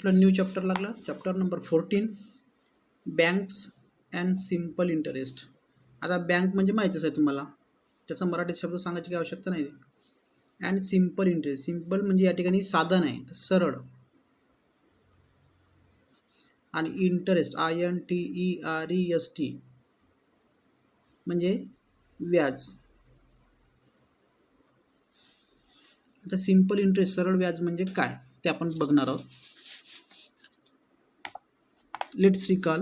आपलं new chapter लागलं, chapter number 14, banks and simple interest. आता बँक म्हणजे माहितीच आहे तुम्हाला, त्याचा मराठी शब्द सांगायची काही आवश्यकता नाही. अँड सिम्पल इंटरेस्ट, सिम्पल म्हणजे या ठिकाणी साधन आहे, सरळ. आणि इंटरेस्ट INTEREST म्हणजे व्याज. आता सिम्पल इंटरेस्ट, सरळ व्याज म्हणजे काय ते आपण बघणार आहोत. लेट्स रिकॉल,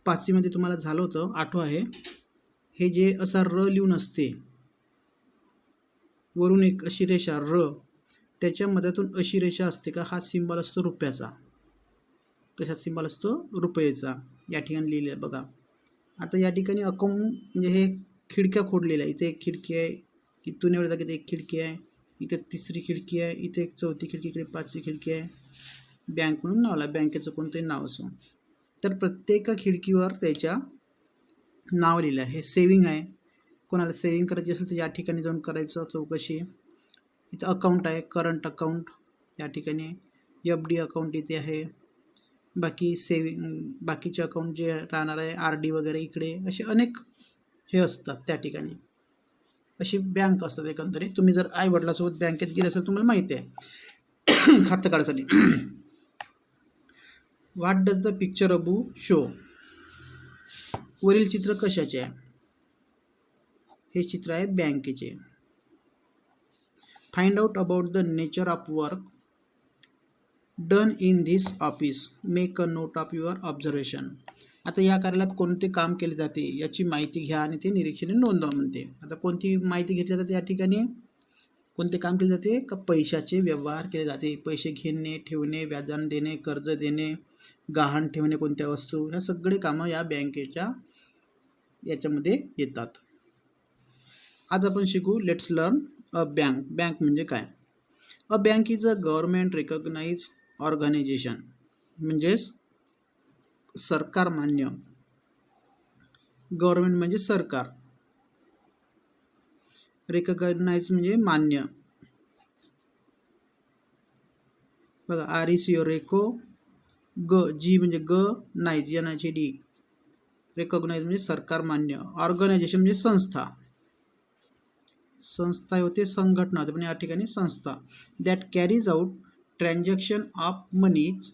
5वी मध्ये तुम्हाला झालं होतं, आठवं आहे, हे जे असा र लिहून असते, वरून एक अशी रेषा र, त्याच्या मध्यातून अशी रेषा असते का, हा सिंबल असतो रुपयाचा. कशाचा सिंबल असतो? रुपयाचा. या ठिकाणी लिहिले बघा. आता या ठिकाणी अकाउंट म्हणजे हे खिडक्या खोडलेल्या आहे. इथे एक खिडकी आहे, इथून एवढ्या जागेत एक खिडकी आहे, इथे तिसरी खिडकी आहे, इथे एक चौथी खिडकी, इकडे 5वी खिडकी आहे. बँक म्हणून नाव आहे, बँकेचं कोणतंही नाव असो. तर प्रत्येक खिडकीवर त्याच्या नाव लिहिलं आहे. हे सेविंग आहे, कोणाला सेविंग करायची असेल तर या ठिकाणी जाऊन करायचं चौकशी. इथं अकाउंट आहे, करंट अकाउंट या ठिकाणी, FD अकाउंट इथे आहे. बाकी सेविंग, बाकीचे अकाउंट जे राहणार आहे RD वगैरे इकडे, असे अनेक हे असतात त्या ठिकाणी. अशी बँक असतात एकंदरीत. तुम्ही जर आई वडिलांसोबत बँकेत गेले असेल तुम्हाला माहिती आहे खातं काढायसाठी. What does the picture Abu show? वरील चित्र कशाचे आहे? हे चित्र आहे बँकेचे. Find out about the nature of work done in this office, make a note of your observation. आता या कार्यालयात कोणते काम केले जाते याची माहिती घ्या आणि ते निरीक्षणे नोंदवा म्हणते. आता कोणती माहिती घेतली जाते या ठिकाणी? कोणते काम केले जाते? का पैशाचे व्यवहार केले जाते. पैसे घेणे, ठेवणे, व्याजाने देणे, कर्ज देणे, गहाण ठेवणे कोणत्या वस्तू, ह्या सगळे कामं या बँकेच्या याच्यामध्ये येतात. आज आपण शिकू, let's learn a bank. Bank म्हणजे काय? A bank is a government recognise organisation, म्हणजेच सरकार मान्य. गव्हर्नमेंट म्हणजे सरकार, रिकॉग्नाइज म्हणजे मान्य. बघा, RECO, रेको. जी म्हणजे ग, नाईज, NIGD, रिकॉग्नाइज म्हणजे सरकार मान्य. ऑर्गनायझेशन म्हणजे संस्था. संस्था होते, संघटना होते, पण या ठिकाणी संस्था. That carries out transaction of moneys,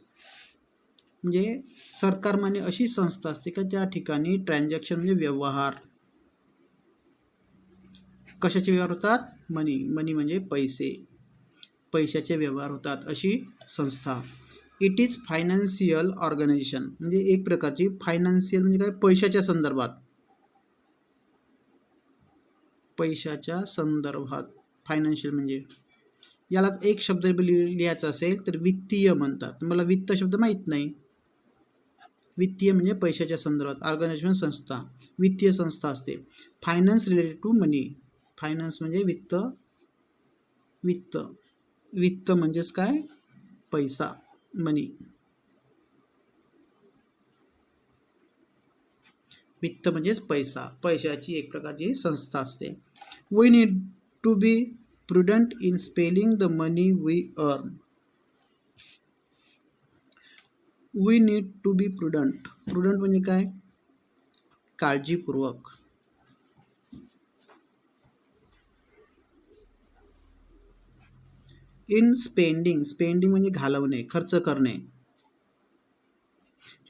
म्हणजे सरकार मान्य अशी संस्था असते का त्या ठिकाणी ट्रान्झॅक्शन म्हणजे व्यवहार. कशाचे व्यवहार होतात? मनी. मनी म्हणजे पैसे, पैशाचे व्यवहार होतात अशी संस्था. इट इज फायनान्शियल ऑर्गनायझेशन, म्हणजे एक प्रकारची फायनान्शियल म्हणजे काय? पैशाच्या संदर्भात. पैशाच्या संदर्भात फायनान्शियल म्हणजे, यालाच एक शब्द लिहायचा असेल तर वित्तीय म्हणतात. मला वित्त शब्द माहीत नाही. वित्तीय म्हणजे पैशाच्या संदर्भात. ऑर्गनायझेशन संस्था, वित्तीय संस्था असते. Finance related to money, finance म्हणजे वित्त. वित्त, वित्त म्हणजेच काय? पैसा, मनी. वित्त म्हणजेच पैसा, पैशाची एक प्रकारची संस्था असते. We need to be prudent in spelling the money we earn. We need to be prudent. Prudent म्हणजे काय? काळजीपूर्वक. इन स्पेंडिंग, स्पेंडिंग म्हणजे घालवणे, खर्च करणे.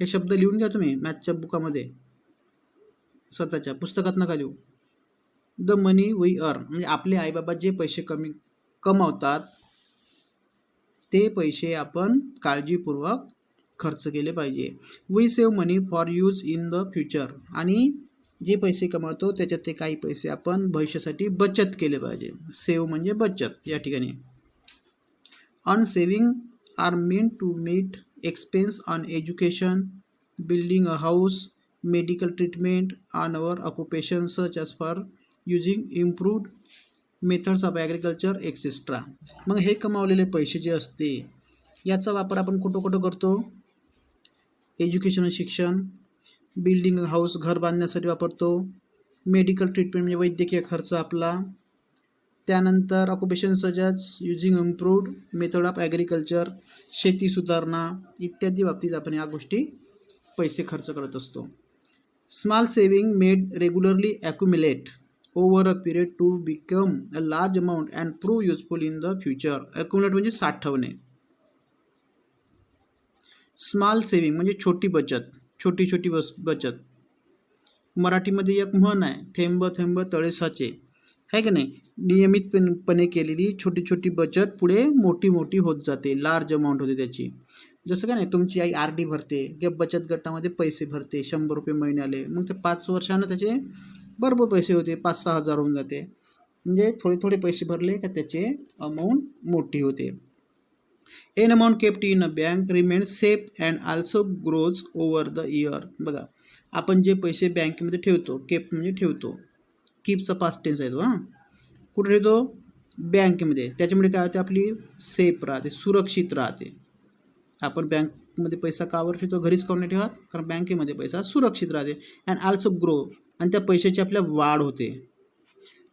हे शब्द लिहून घ्या तुम्ही मॅथच्या बुकामध्ये, स्वतःच्या पुस्तकात नका लिहू. द मनी वी अर्न म्हणजे आपले आईबाबा जे पैसे कमावतात ते पैसे आपण काळजीपूर्वक खर्च केले पाहिजे. We save money for use in the future, आणि जे पैसे कमावतो त्याच्यात ते काही पैसे आपण भविष्यासाठी बचत केले पाहिजे. सेव्ह म्हणजे बचत या ठिकाणी. On saving are mean to meet expense on education, building a house, medical treatment, on our occupation such as for using improved methods of agriculture etcetera. मग हे कमावलेले पैसे जे असते याचा वापर आपण कुठं कुठं करतो? एज्युकेशन शिक्षण, बिल्डिंग हाऊस घर बांधण्यासाठी वापरतो, मेडिकल ट्रीटमेंट म्हणजे वैद्यकीय खर्च आपला, त्यानंतर occupation such as using improved method of agriculture, शेती सुधारणा इत्यादी बाबतीत आपण या गोष्टी पैसे खर्च करत असतो. Small saving made regularly accumulate over a period to become a large amount and prove useful in the future. Accumulate म्हणजे साठवणे. स्मॉल सेविंग म्हणजे छोटी बचत, छोटी छोटी बचत. मराठीमध्ये एक म्हण आहे, थेंब थेंब तळे साचे, आहे की नाही. नियमितपणे केलेली छोटी छोटी बचत पुढे मोठी मोठी होत जाते, लार्ज अमाऊंट होते त्याची. जसं काय नाही, तुमची आई RD भरते किंवा बचत गटामध्ये पैसे भरते 100 रुपये महिन्याले, मग ते 5 वर्षानं त्याचे बरोबर पैसे होते, 5-6 हजार होऊन जाते. म्हणजे थोडे थोडे पैसे भरले का त्याचे अमाऊंट मोठी होते. An amount kept in a bank remains safe and also grows over the year. बघा, आपण जे पैसे बँकेमध्ये ठेवतो, केप्ट म्हणजे ठेवतो, कीपचा पास्ट टेन्स आहे तो. कुठे ठेवतो? बँकेमध्ये. त्याच्यामुळे काय होते, आपली सेफ राहते, सुरक्षित राहते. आपण बँकमध्ये पैसा कावर ठेवतो, घरीच काऊन नाही ठेवत? कारण बँकेमध्ये पैसा सुरक्षित राहते. अँड आल्सो ग्रो, आणि त्या पैशाची आपल्या वाढ होते.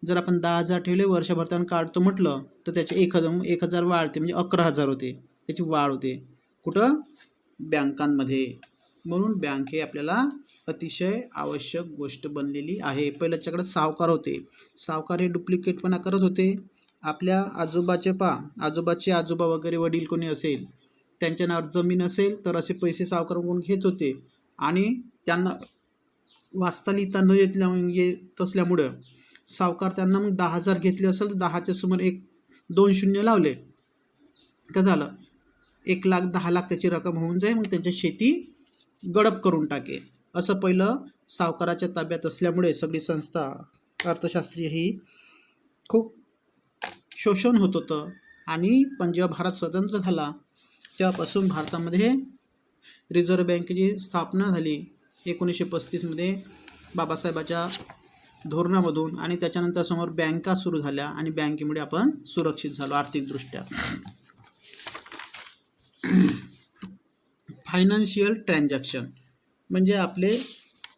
जर आपण 10,000 ठेवले, वर्षभरानं काढतो म्हटलं तर त्याचे 1,000 वाढते, म्हणजे 11,000 होते, त्याची वाढ होते. कुठं? बँकांमध्ये. म्हणून बँक हे आपल्याला अतिशय आवश्यक गोष्ट बनलेली आहे. पहिल्याच्याकडे सावकार होते, सावकार हे डुप्लिकेटपणा करत होते. आपल्या आजोबाचे आजोबा वगैरे वडील कोणी असेल, त्यांच्या नावावर जमीन असेल तर असे पैसे सावकाराकडून घेत होते, आणि त्यांना वाचता लिहिता न येत असल्यामुळं सावकार त्यांना मग 10,000 घेतले असेल तर 10च्या समोर 1-2 शून्य लावले का झालं, 1,10,00,000 त्याची रक्कम होऊन जाईल. मग त्यांच्या शेती गडप करून टाके. असं पहिलं सावकाराच्या ताब्यात असल्यामुळे सगळी संस्था अर्थशास्त्रीय ही खूप शोषण होत होतं. आणि पण जेव्हा भारत स्वतंत्र झाला तेव्हापासून भारतामध्ये रिझर्व्ह बँकेची स्थापना झाली 1935मध्ये बाबासाहेबाच्या धोरणामधून, आणि त्याच्यानंतर समोर बँका सुरू झाल्या, आणि बँकेमुळे आपण सुरक्षित झालो आर्थिकदृष्ट्या. फायनान्शियल ट्रान्झॅक्शन म्हणजे आपले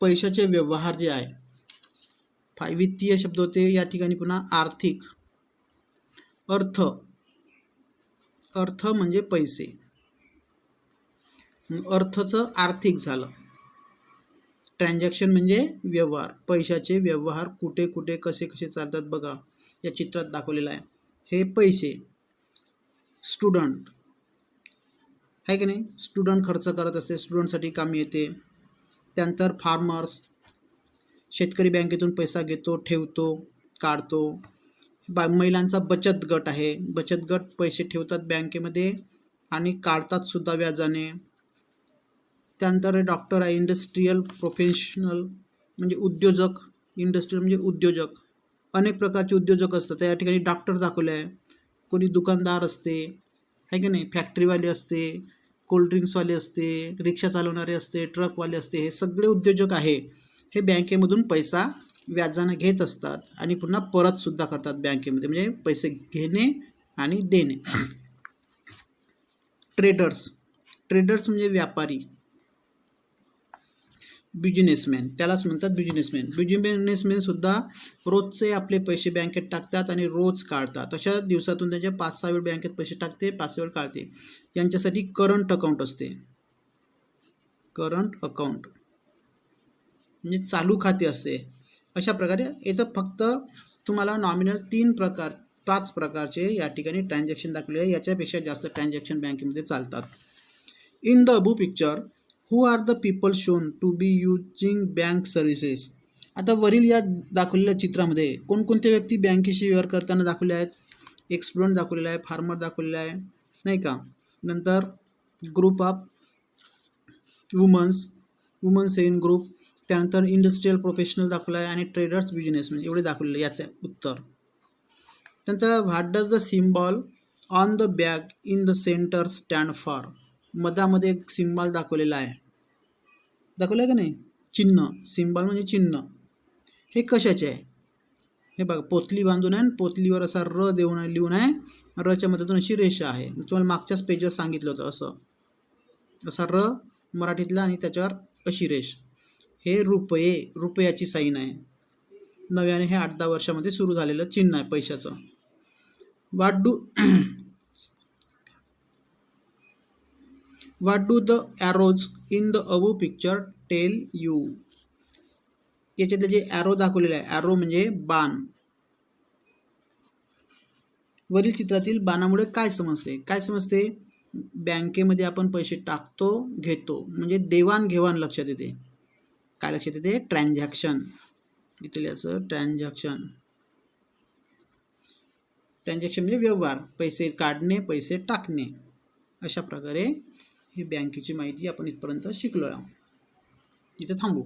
पैशाचे व्यवहार जे आहे. वित्तीय शब्द होते या ठिकाणी, पुन्हा आर्थिक. अर्थ म्हणजे पैसे, अर्थचं आर्थिक झालं. ट्रान्झॅक्शन म्हणजे व्यवहार, पैशाचे व्यवहार कुठे कुठे कसे कसे चालतात बघा, या चित्रात दाखवलेलं आहे. हे पैसे स्टुडंट आहे की नाही, स्टुडंट खर्च करत असते, स्टुडंटसाठी कामी येते. त्यानंतर फार्मर्स, शेतकरी बँकेतून पैसा घेतो, ठेवतो, काढतो. महिलांचा बचत गट आहे, बचत गट पैसे ठेवतात बँकेमध्ये आणि काढतात सुद्धा व्याजाने. त्यानंतर डॉक्टर आहे, इंडस्ट्रीयल प्रोफेशनल म्हणजे उद्योजक, इंडस्ट्रियल म्हणजे उद्योजक, अनेक प्रकारचे उद्योजक असतात. त्या ठिकाणी डॉक्टर दाखवले आहे. कोणी दुकानदार असते, आहे की नाही, फॅक्टरीवाले असते, कोल्ड्रिंक्सवाले असते, रिक्षा चालवणारे असते, ट्रकवाले असते, हे सगळे उद्योजक आहे. हे बँकेमधून पैसा व्याजानं घेत असतात आणि पुन्हा परतसुद्धा करतात बँकेमध्ये, म्हणजे पैसे घेणे आणि देणे. ट्रेडर्स म्हणजे व्यापारी. बिझनेसमॅन त्यालाच म्हणतात बिझनेसमॅन. बिझनेसमॅनसुद्धा रोजचे आपले पैसे बँकेत टाकतात आणि रोज काढतात. अशा दिवसातून त्यांच्या 5-6 वेळ बँकेत पैसे टाकते, 5 वेळ काढते. यांच्यासाठी करंट अकाउंट असते. करंट अकाउंट म्हणजे चालू खाते असते. अशा प्रकारे इथं फक्त तुम्हाला नॉमिनल 5 प्रकारचे या ठिकाणी ट्रान्झॅक्शन दाखवले आहे. याच्यापेक्षा जास्त ट्रान्झॅक्शन बँकेमध्ये चालतात. In the above picture who are the people shown to be using bank services. आता वरील या दाखवलेल्या चित्रामध्ये कोणकोणते व्यक्ती बँकेशी व्यवहार करताना दाखवले आहेत? एक स्टुडंट दाखवलेला आहे, फार्मर दाखवलेला आहे, नाही का. नंतर group of woman saving group, त्यानंतर इंडस्ट्रीयल प्रोफेशनल दाखवला आहे, आणि ट्रेडर्स बिझनेसमॅन एवढे दाखवलेले. याचं उत्तर. त्यानंतर what does the symbol on the bag in the centre stand for. मधामध्ये एक सिम्बॉल दाखवलेला आहे, दाखवलं का नाही, चिन्ह. सिम्बॉल म्हणजे चिन्ह. हे कशाचे आहे? हे बघा, पोतली बांधून आहे, पोतलीवर असा र देऊन लिहून आहे, रच्या मध्यातून अशी रेषा आहे. मी तुम्हाला मागच्याच पेजवर सांगितलं होतं. असा र मराठीतला आणि त्याच्यावर अशी रेष. हे रुपयाची साईन आहे. नव्याने हे 8-10 वर्षामध्ये सुरू झालेलं चिन्ह आहे पैशाचं. What do what do the arrows in the above picture tell you. याच्यातले जे ॲरो दाखवलेले आहे, ॲरो म्हणजे बाण, वरील चित्रातील बाणामुळे काय समजते? काय समजते? बँकेमध्ये आपण पैसे टाकतो घेतो म्हणजे देवाणघेवाण लक्षात येते. काय लक्षात येते? ट्रान्झॅक्शन. इथे याचं ट्रान्झॅक्शन. ट्रान्झॅक्शन म्हणजे व्यवहार, पैसे काढणे पैसे टाकणे. अशा प्रकारे ही बँकेची माहिती आपण इथपर्यंत शिकलो. इथे थांबू.